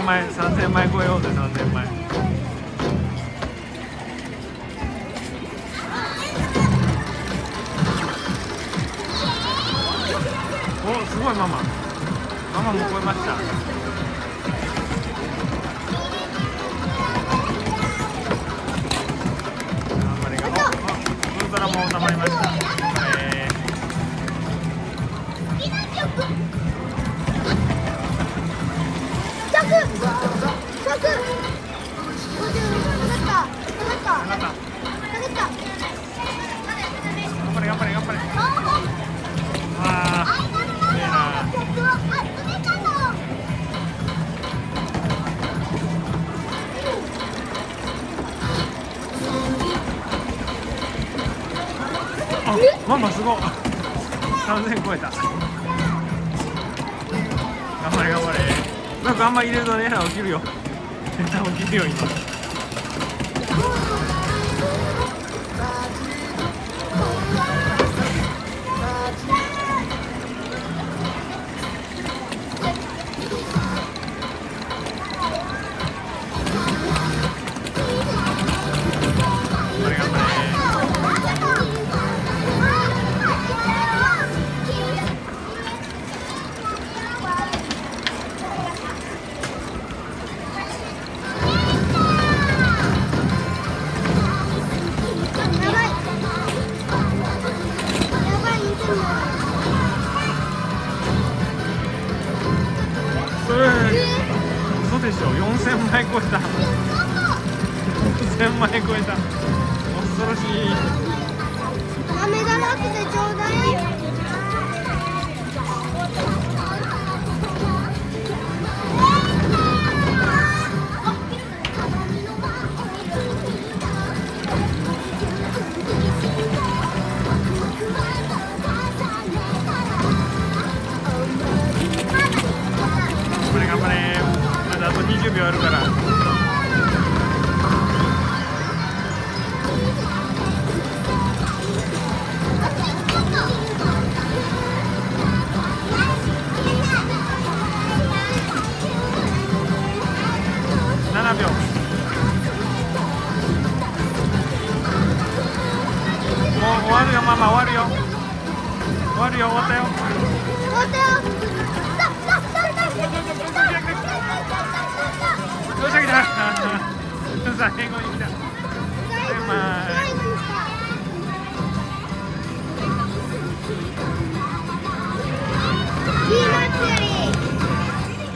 3000枚3000枚超えようぜ3000枚。お、すごいママも超えました。ウルトラも収まりました。頑張れ頑張れ頑張れ。わあ、すげえな。あ、ママすごい。3000超えた。頑張れ頑張れ。なんかあんま入れるとエラー起きるよ。エラー起きるよ今。嘘でしょ。4000枚超えた。4000枚超えた。恐ろしい。飴玉くてちょうだい。頑張れ。まだあと20秒あるから。7秒。もう終わるよママ、終わるよ。終わるよ、終わったよ。終わったよ。よっしゃ来た。最後に来た。